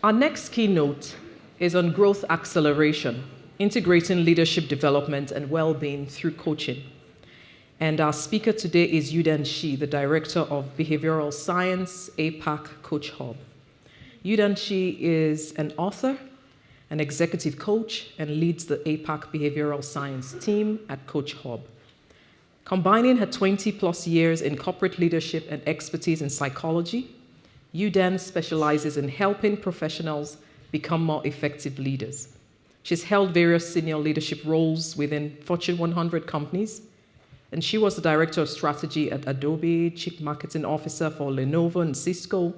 Our next keynote is on growth acceleration, integrating leadership development and well-being through coaching. And our speaker today is Dan Shi, the Director of Behavioural Science, APAC CoachHub. Dan Shi is an author, an executive coach, and leads the APAC Behavioural Science team at CoachHub. Combining her 20-plus years in corporate leadership and expertise in psychology, Dan specializes in helping professionals become more effective leaders. She's held various senior leadership roles within Fortune 100 companies, and she was the Director of Strategy at Adobe, Chief Marketing Officer for Lenovo and Cisco,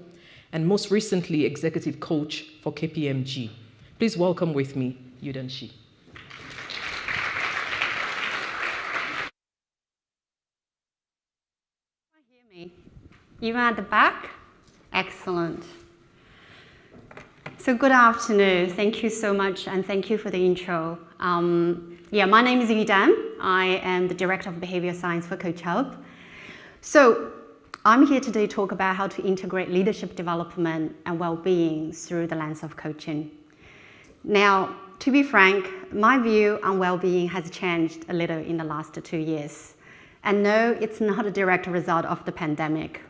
and most recently, Executive Coach for KPMG. Please welcome with me, Dan Shi. Even at the back? Excellent. So good afternoon. Thank you so much, and thank you for the intro. My name is Dan. I am the Director of Behavioural Science for CoachHub. So I'm here today to talk about how to integrate leadership development and well-being through the lens of coaching. Now, to be frank, my view on well-being has changed a little in the last 2 years. And no, it's not a direct result of the pandemic.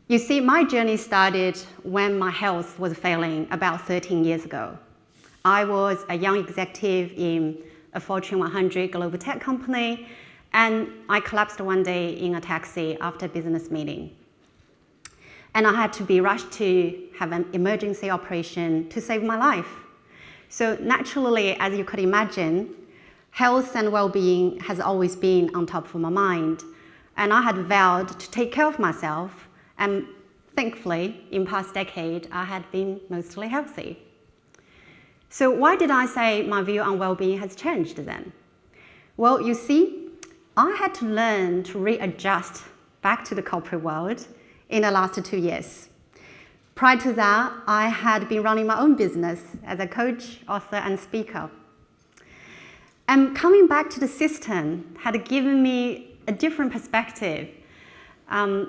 You see, my journey started when my health was failing about 13 years ago. I was a young executive in a Fortune 100 global tech company, and I collapsed one day in a taxi after a business meeting. And I had to be rushed to have an emergency operation to save my life. So naturally, as you could imagine, health and well-being has always been on top of my mind. And I had vowed to take care of myself. And thankfully, in the past decade, I had been mostly healthy. So why did I say my view on well-being has changed then? Well, you see, I had to learn to readjust back to the corporate world in the last 2 years. Prior to that, I had been running my own business as a coach, author, and speaker. And coming back to the system had given me a different perspective.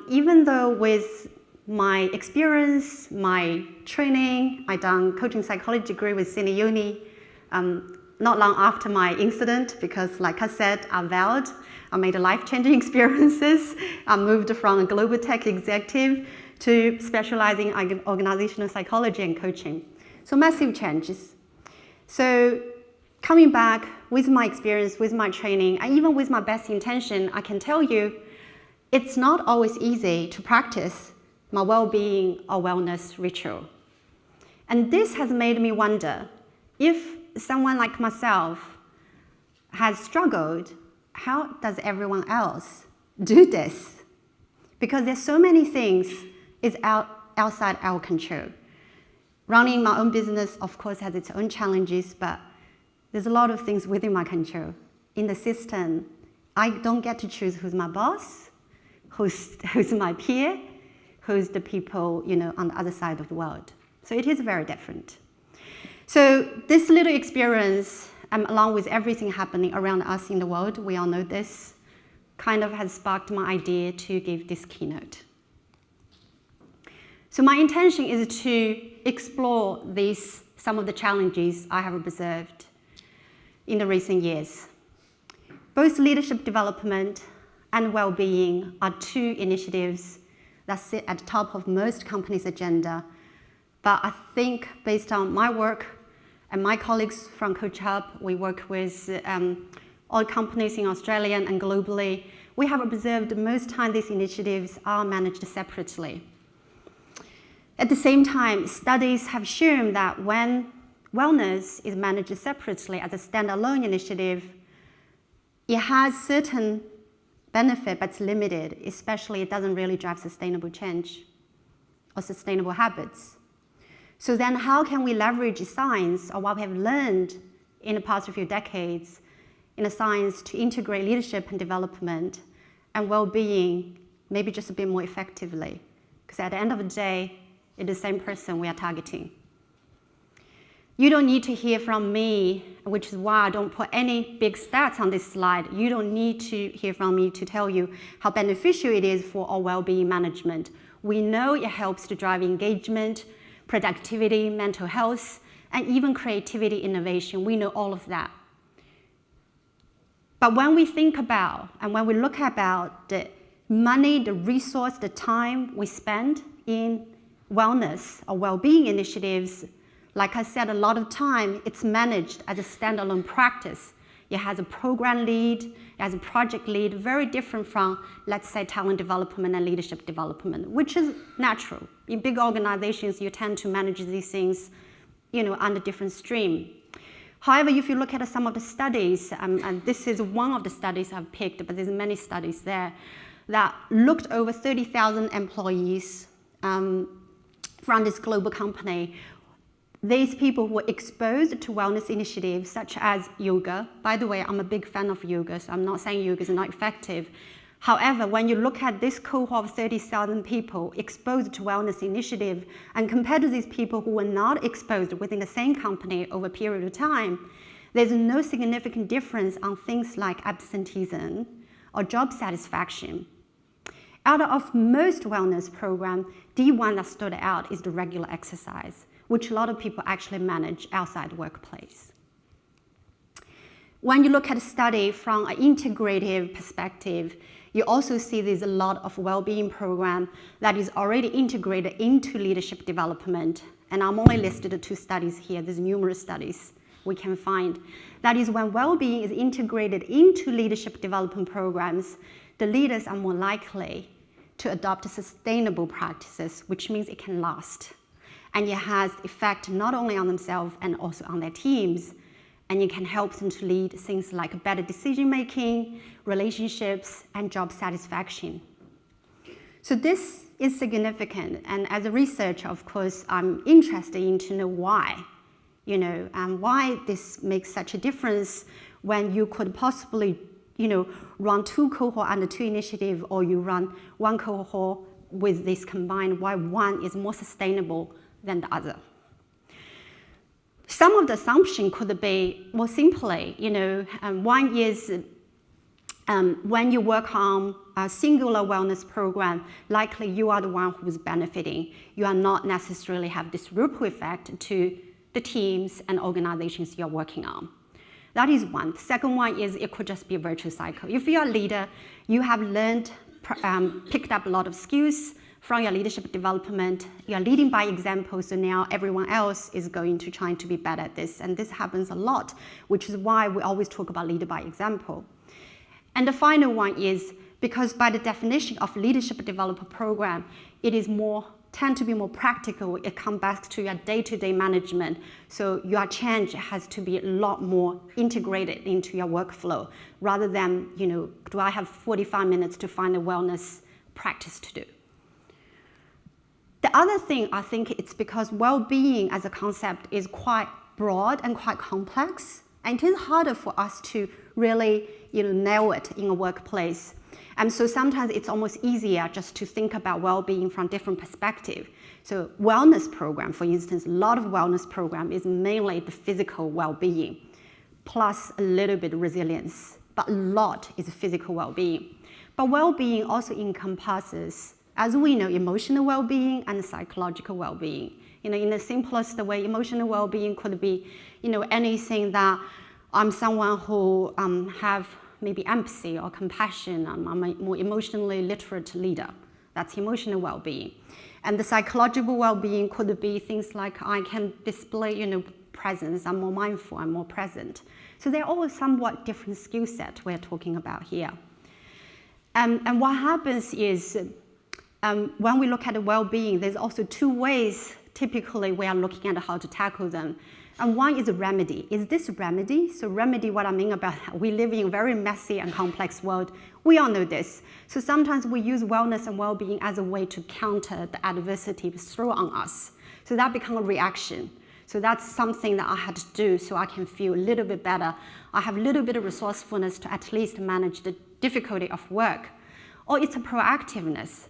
Even though with my experience, my training, I done coaching psychology degree with Sydney Uni, not long after my incident, because like I said, I vowed, I made life-changing experiences. I moved from a global tech executive to specializing in organizational psychology and coaching. So massive changes. So coming back with my experience, with my training, and even with my best intention, I can tell you, it's not always easy to practice my well-being or wellness ritual. And this has made me wonder, if someone like myself has struggled, how does everyone else do this? Because there's so many things is outside our control. Running my own business, of course, has its own challenges, but there's a lot of things within my control. In the system, I don't get to choose who's my boss, who's my peer, who's the people, on the other side of the world. So it is very different. So this little experience, along with everything happening around us in the world, we all know this, kind of has sparked my idea to give this keynote. So my intention is to explore some of the challenges I have observed in the recent years. Both leadership development and well-being are two initiatives that sit at the top of most companies' agenda. But I think based on my work and my colleagues from CoachHub, we work with all companies in Australia and globally, we have observed most time these initiatives are managed separately. At the same time, studies have shown that when wellness is managed separately as a standalone initiative, it has certain benefit, but it's limited, especially it doesn't really drive sustainable change or sustainable habits. So then how can we leverage science or what we have learned in the past few decades in the science to integrate leadership and development and well-being maybe just a bit more effectively? Because at the end of the day, it's the same person we are targeting. You don't need to hear from me, which is why I don't put any big stats on this slide. You don't need to hear from me to tell you how beneficial it is for our well-being management. We know it helps to drive engagement, productivity, mental health, and even creativity, innovation. We know all of that. But when we think about and when we look about the money, the resource, the time we spend in wellness or well-being initiatives, like I said, a lot of time it's managed as a standalone practice. It has a program lead, it has a project lead, very different from, let's say, talent development and leadership development, which is natural. In big organizations, you tend to manage these things, under different stream. However, if you look at some of the studies, and this is one of the studies I've picked, but there's many studies there, that looked over 30,000 employees from this global company. These people were exposed to wellness initiatives such as yoga. By the way, I'm a big fan of yoga, so I'm not saying yoga is not effective. However, when you look at this cohort of 30,000 people exposed to wellness initiative and compared to these people who were not exposed within the same company over a period of time, there's no significant difference on things like absenteeism or job satisfaction. Out of most wellness programs, the one that stood out is the regular exercise, which a lot of people actually manage outside the workplace. When you look at a study from an integrative perspective, you also see there's a lot of well-being program that is already integrated into leadership development. And I'm only listed 2 studies here. There's numerous studies we can find. That is, when well-being is integrated into leadership development programs, the leaders are more likely to adopt sustainable practices, which means it can last. And it has effect not only on themselves and also on their teams, and it can help them to lead things like better decision-making, relationships, and job satisfaction. So this is significant, and as a researcher, of course, I'm interested in to know why, and why this makes such a difference when you could possibly, run 2 cohort under 2 initiative, or you run 1 cohort with this combined, why one is more sustainable than the other. Some of the assumption could be more simply, one is when you work on a singular wellness program, likely you are the one who's benefiting. You are not necessarily have this ripple effect to the teams and organizations you're working on. That is one. The second one is it could just be a virtuous cycle. If you're a leader, you have learned, picked up a lot of skills from your leadership development. You're leading by example, so now everyone else is going to try to be better at this. And this happens a lot, which is why we always talk about leader by example. And the final one is because by the definition of leadership development program, it is tend to be more practical. It comes back to your day-to-day management. So your change has to be a lot more integrated into your workflow rather than, do I have 45 minutes to find a wellness practice to do? The other thing, I think it's because well-being as a concept is quite broad and quite complex, and it is harder for us to really, nail it in a workplace. And so sometimes it's almost easier just to think about well-being from different perspectives. So wellness program, for instance, a lot of wellness program is mainly the physical well-being, plus a little bit of resilience, but a lot is physical well-being. But well-being also encompasses, as we know, emotional well-being and psychological well-being. In the simplest way, emotional well-being could be, anything that I'm someone who have maybe empathy or compassion. I'm a more emotionally literate leader. That's emotional well-being. And the psychological well-being could be things like I can display, presence. I'm more mindful. I'm more present. So they're all somewhat different skill set we're talking about here. And what happens is when we look at well-being, there's also 2 ways typically we are looking at how to tackle them. And one is a remedy. Is this a remedy? So remedy, what I mean about that, we live in a very messy and complex world. We all know this. So sometimes we use wellness and well-being as a way to counter the adversity thrown on us. So that becomes a reaction. So that's something that I had to do so I can feel a little bit better. I have a little bit of resourcefulness to at least manage the difficulty of work. Or it's a proactiveness.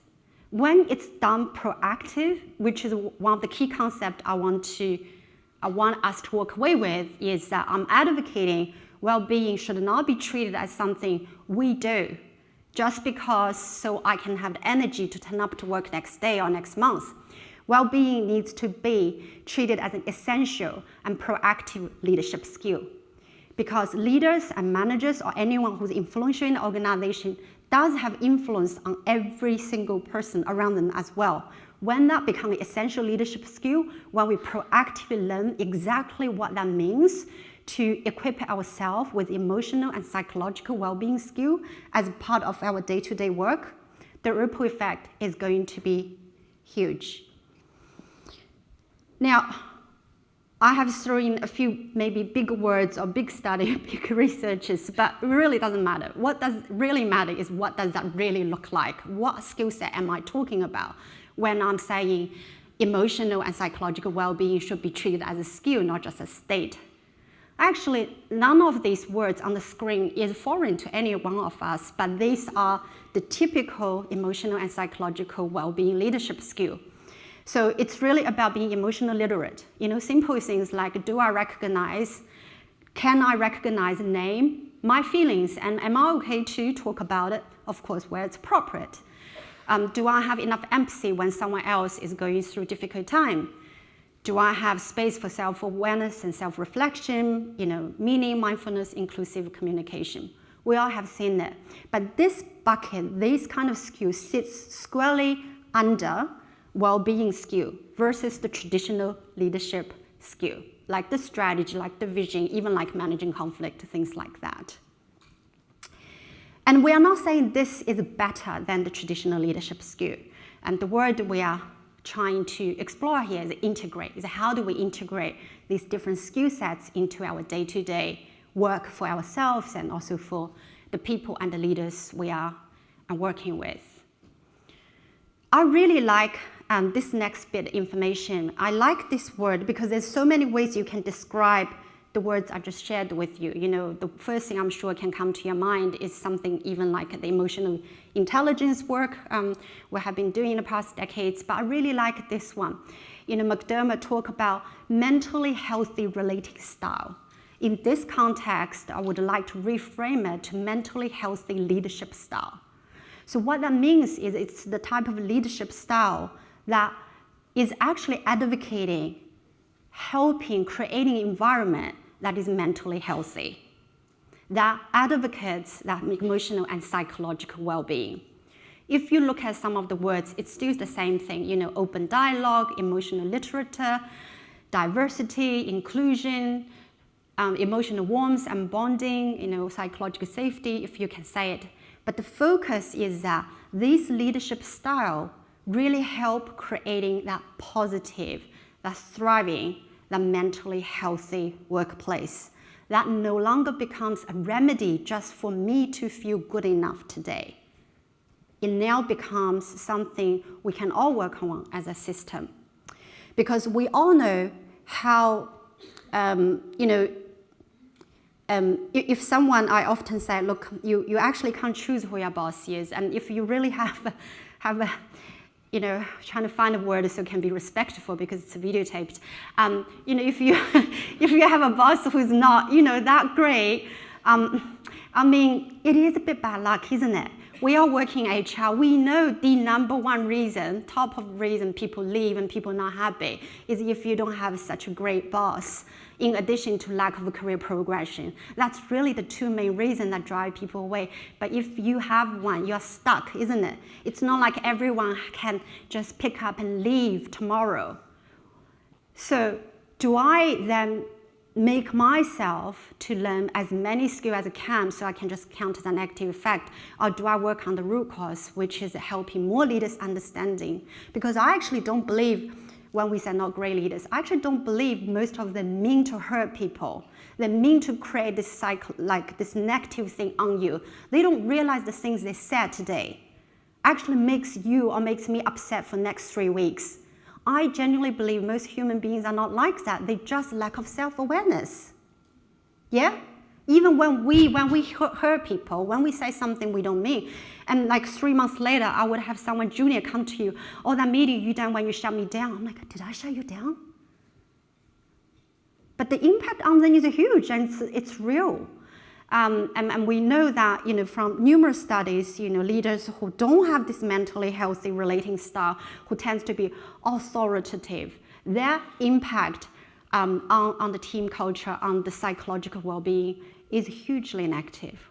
When it's done proactive, which is one of the key concepts I want us to walk away with, is that I'm advocating well-being should not be treated as something we do just because so I can have the energy to turn up to work next day or next month. Well-being needs to be treated as an essential and proactive leadership skill, because leaders and managers or anyone who's influential in the organization does have influence on every single person around them as well. When that becomes an essential leadership skill, when we proactively learn exactly what that means to equip ourselves with emotional and psychological well-being skill as part of our day-to-day work, the ripple effect is going to be huge. Now, I have thrown in a few maybe big words or big study, big researches, but it really doesn't matter. What does really matter is what does that really look like? What skill set am I talking about when I'm saying emotional and psychological well-being should be treated as a skill, not just a state? Actually, none of these words on the screen is foreign to any one of us, but these are the typical emotional and psychological well-being leadership skill. So it's really about being emotionally literate. Simple things like, can I recognize, name my feelings, and am I okay to talk about it, of course, where it's appropriate? Do I have enough empathy when someone else is going through a difficult time? Do I have space for self-awareness and self-reflection, meaning, mindfulness, inclusive communication? We all have seen it. But this bucket, this kind of skill sits squarely under well-being skill versus the traditional leadership skill, like the strategy, like the vision, even like managing conflict, things like that. And we are not saying this is better than the traditional leadership skill. And the word we are trying to explore here is integrate. Is how do we integrate these different skill sets into our day-to-day work for ourselves and also for the people and the leaders we are working with. I really like this next bit of information. I like this word because there's so many ways you can describe the words I just shared with you. The first thing I'm sure can come to your mind is something even like the emotional intelligence work we have been doing in the past decades, but I really like this one. McDermott talked about mentally healthy relating style. In this context, I would like to reframe it to mentally healthy leadership style. So what that means is it's the type of leadership style that is actually advocating, helping, creating an environment that is mentally healthy, that advocates that emotional and psychological well-being. If you look at some of the words, it's still the same thing, open dialogue, emotional literature, diversity, inclusion, emotional warmth and bonding, psychological safety, if you can say it. But the focus is that this leadership style really help creating that positive, that thriving, that mentally healthy workplace. That no longer becomes a remedy just for me to feel good enough today. It now becomes something we can all work on as a system. Because we all know how, if someone, I often say, look, you actually can't choose who your boss is. And if you really have a trying to find a word so it can be respectful because it's videotaped. If you have a boss who's not, that great, it is a bit bad luck, isn't it? We are working HR. We know the number one reason, top of reason people leave and people not happy is if you don't have such a great boss, in addition to lack of career progression. That's really the two main reasons that drive people away. But if you have one, you're stuck, isn't it? It's not like everyone can just pick up and leave tomorrow. So do I then make myself to learn as many skills as I can so I can just count as an active effect, or do I work on the root cause, which is helping more leaders understanding? Because I actually don't believe when we say not great leaders, I actually don't believe most of them mean to hurt people. They mean to create this cycle, like this negative thing on you. They don't realize the things they said today actually makes you or makes me upset for the next 3 weeks. I genuinely believe most human beings are not like that. They just lack of self-awareness. Yeah? Even when we hurt people, when we say something we don't mean, and like 3 months later, I would have someone junior come to you, oh, that meeting you done when you shut me down. I'm like, did I shut you down? But the impact on them is huge and it's real. And we know that, from numerous studies, leaders who don't have this mentally healthy relating style, who tends to be authoritative, their impact on the team culture, on the psychological well-being is hugely negative.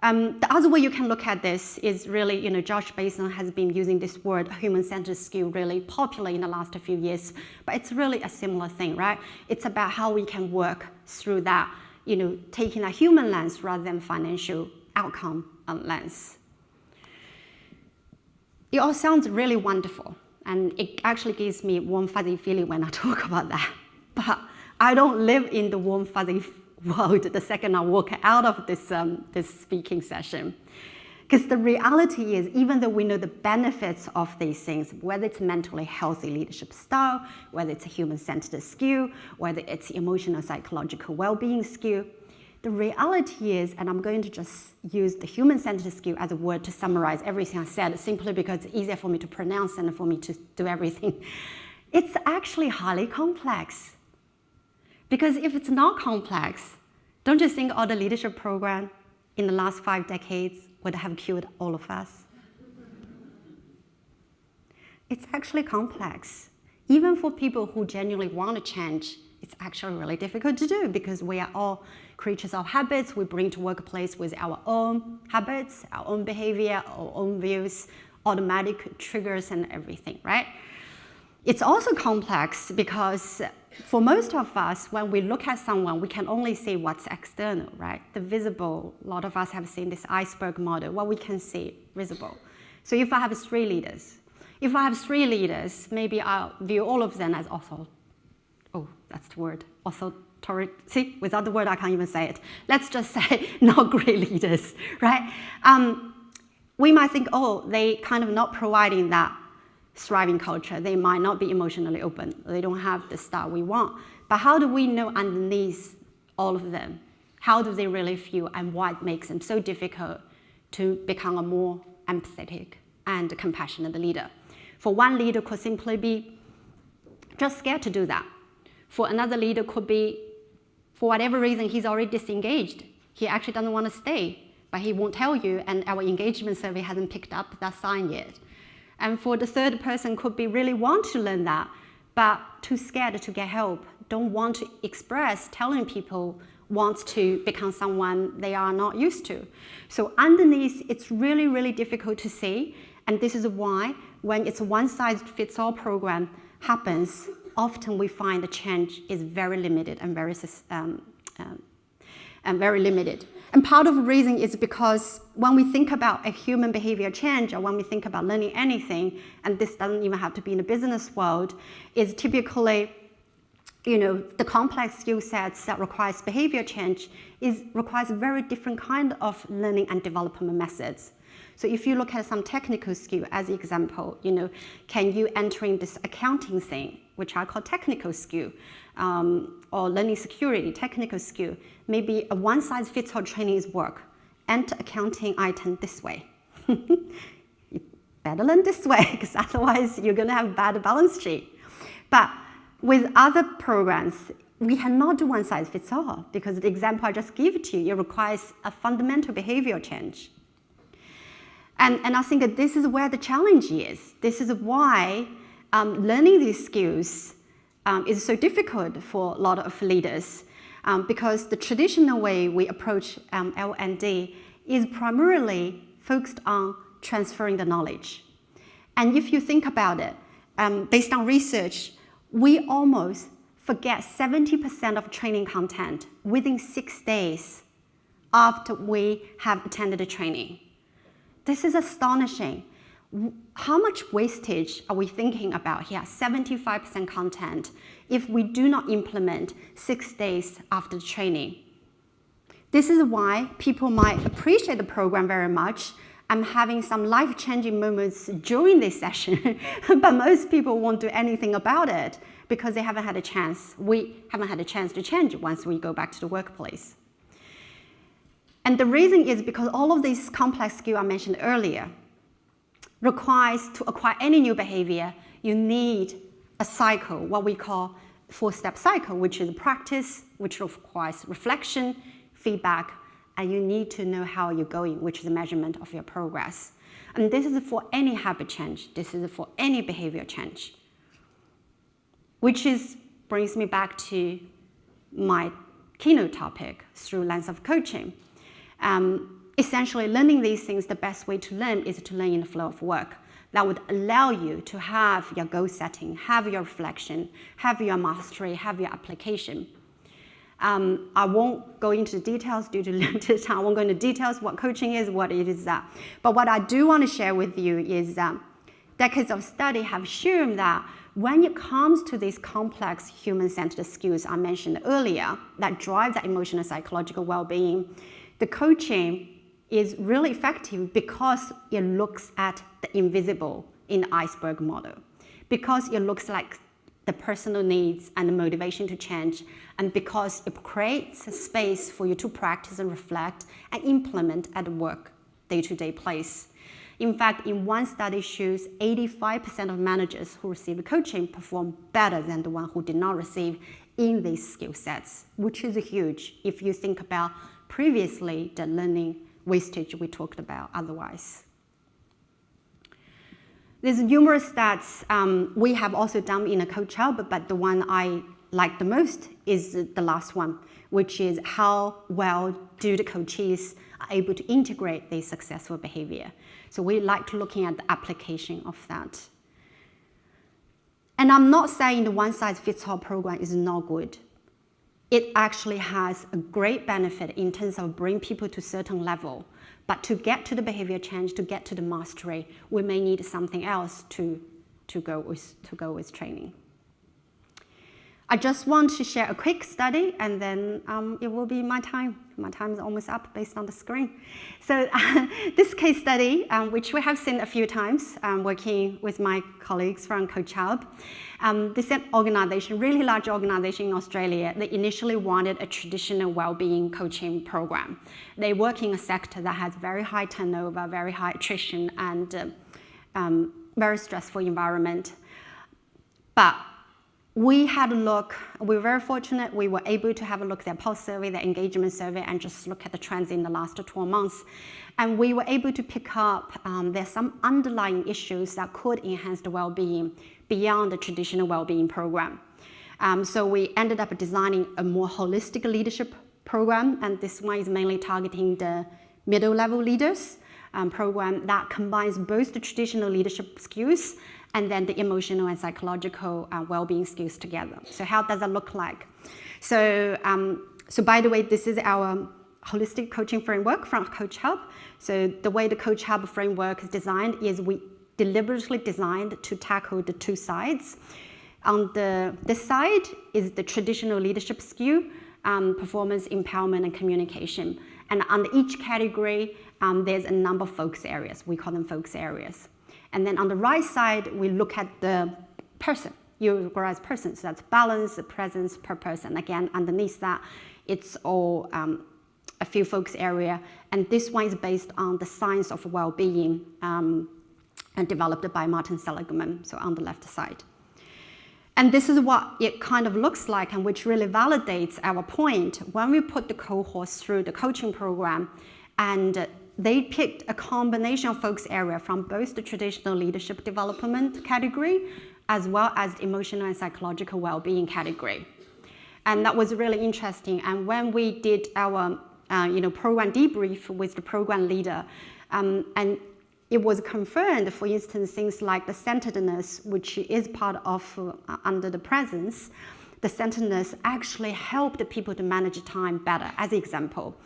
The other way you can look at this is really, Josh Basin has been using this word, human-centered skill, really popular in the last few years, but it's really a similar thing, right? It's about how we can work through that, taking a human lens rather than financial outcome lens. It all sounds really wonderful, and it actually gives me warm, fuzzy feeling when I talk about that. But I don't live in the warm, fuzzy world the second I walk out of this speaking session. Because the reality is, even though we know the benefits of these things, whether it's mentally healthy leadership style, whether it's a human-centered skill, whether it's emotional psychological well-being skill, the reality is, and I'm going to just use the human-centered skill as a word to summarize everything I said, simply because it's easier for me to pronounce and for me to do everything. It's actually highly complex. Because if it's not complex, don't you think all the leadership program in the last 5 decades would have killed all of us? It's actually complex. Even for people who genuinely want to change, it's actually really difficult to do because we are all creatures of habits. We bring to workplace with our own habits, our own behavior, our own views, automatic triggers and everything, right? It's also complex because for most of us, when we look at someone, we can only see what's external, right? The visible. A lot of us have seen this iceberg model, what we can see visible. So if I have 3 leaders, maybe I'll view all of them as that's the word, authority. See, without the word, I can't even say it. Let's just say not great leaders, right? We might think, they kind of not providing that thriving culture. They might not be emotionally open. They don't have the style we want. But how do we know underneath all of them? How do they really feel and what makes them so difficult to become a more empathetic and compassionate leader? For one leader could simply be just scared to do that. For another leader could be, for whatever reason, he's already disengaged. He actually doesn't want to stay, but he won't tell you, and our engagement survey hasn't picked up that sign yet. And for the third person could be really want to learn that, but too scared to get help, don't want to express, telling people wants to become someone they are not used to. So underneath, it's really, really difficult to see. And this is why when it's a one-size-fits-all program happens, often we find the change is very limited and very limited. And part of the reason is because when we think about a human behavior change, or when we think about learning anything, and this doesn't even have to be in the business world, is typically, the complex skill sets that requires behavior change requires a very different kind of learning and development methods. So if you look at some technical skill as example, can you entering this accounting thing, which I call technical skill, or learning security, technical skill, maybe a one-size-fits-all training is work. Enter accounting item this way. You better learn this way, because otherwise you're going to have bad balance sheet. But with other programs, we cannot do one-size-fits-all, because the example I just gave to you, it requires a fundamental behavioral change. And I think that this is where the challenge is. This is why learning these skills is so difficult for a lot of leaders, because the traditional way we approach L&D is primarily focused on transferring the knowledge. And if you think about it, based on research, we almost forget 70% of training content within 6 days after we have attended the training. This is astonishing. How much wastage are we thinking about here? 75% content if we do not implement 6 days after the training. This is why people might appreciate the program very much. I'm having some life-changing moments during this session, but most people won't do anything about it because they haven't had a chance. We haven't had a chance to change once we go back to the workplace. And the reason is because all of these complex skills I mentioned earlier requires to acquire any new behavior, you need a cycle, what we call 4-step cycle, which is practice, which requires reflection, feedback, and you need to know how you're going, which is a measurement of your progress. And this is for any habit change. This is for any behavior change. Which brings me back to my keynote topic, through lens of coaching. Essentially, learning these things, the best way to learn is to learn in the flow of work. That would allow you to have your goal setting, have your reflection, have your mastery, have your application. I won't go into details due to limited time. I won't go into details what coaching is, what it is. But what I do want to share with you is decades of study have shown that when it comes to these complex human-centered skills I mentioned earlier that drive that emotional and psychological well-being, the coaching is really effective because it looks at the invisible in the iceberg model, because it looks like the personal needs and the motivation to change, and because it creates a space for you to practice and reflect and implement at work, day-to-day place. In fact, in one study shows 85% of managers who received coaching perform better than the one who did not receive in these skill sets, which is huge if you think about previously the learning wastage we talked about otherwise. There's numerous stats we have also done in a CoachHub, but the one I like the most is the last one, which is how well do the coaches are able to integrate their successful behavior. So we like looking at the application of that. And I'm not saying the one-size-fits-all program is not good. It actually has a great benefit in terms of bringing people to a certain level. But to get to the behavior change, to get to the mastery, we may need something else to go with training. I just want to share a quick study, and then it will be my time. My time is almost up based on the screen. So this case study, which we have seen a few times, working with my colleagues from CoachHub. This is an organization, really large organization in Australia. They initially wanted a traditional well-being coaching program. They work in a sector that has very high turnover, very high attrition, and very stressful environment. But we had a look, we were very fortunate, we were able to have a look at their pulse survey, their engagement survey, and just look at the trends in the last 12 months. And we were able to pick up there's some underlying issues that could enhance the well-being beyond the traditional well-being program. So we ended up designing a more holistic leadership program, and this one is mainly targeting the middle-level leaders program that combines both the traditional leadership skills and then the emotional and psychological well-being skills together. So how does that look like? So by the way, this is our holistic coaching framework from CoachHub. So the way the CoachHub framework is designed is we deliberately designed to tackle the two sides. On this side is the traditional leadership skill, performance, empowerment, and communication. And under each category, there's a number of focus areas. We call them focus areas. And then on the right side, we look at the person, you grow as person. So that's balance, presence, purpose. And again, underneath that, it's all a few focus area. And this one is based on the science of well-being and developed by Martin Seligman, so on the left side. And this is what it kind of looks like, and which really validates our point when we put the cohorts through the coaching program, and they picked a combination of focus area from both the traditional leadership development category as well as the emotional and psychological well-being category. And that was really interesting. And when we did our program debrief with the program leader, and it was confirmed, for instance, things like the centeredness, which is part of under the presence, the centeredness actually helped the people to manage time better, as an example.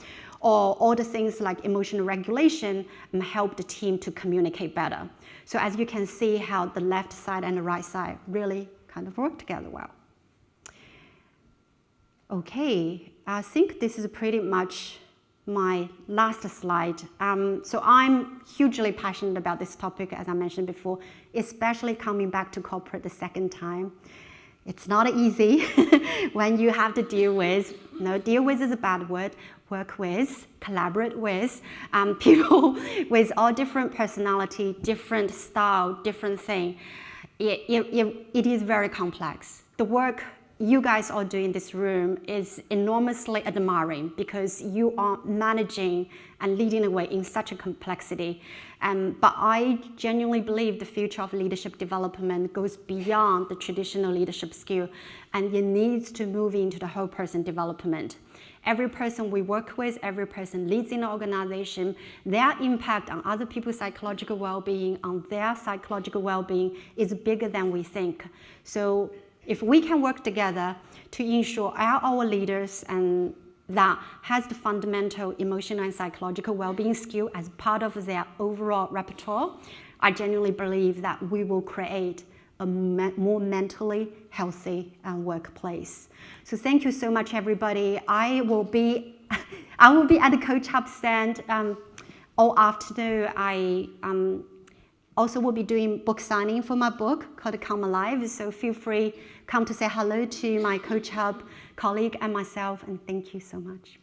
Or all the things like emotional regulation help the team to communicate better. So as you can see how the left side and the right side really kind of work together well. Okay, I think this is pretty much my last slide. So I'm hugely passionate about this topic, as I mentioned before, especially coming back to corporate the second time. It's not easy when you have to deal with, deal with is a bad word, work with, collaborate with people with all different personality, different style, different thing. It is very complex. The work you guys are doing in this room is enormously admiring, because you are managing and leading the way in such a complexity. But I genuinely believe the future of leadership development goes beyond the traditional leadership skill, and it needs to move into the whole person development. Every person we work with, every person leads in the organization, their impact on other people's psychological well-being, on their psychological well-being is bigger than we think. So if we can work together to ensure our leaders and that has the fundamental emotional and psychological well-being skill as part of their overall repertoire, I genuinely believe that we will create a more mentally healthy workplace. So thank you so much, everybody. I will be at the CoachHub stand all afternoon. I also will be doing book signing for my book called Come Alive. So feel free, come to say hello to my CoachHub colleague and myself, and thank you so much.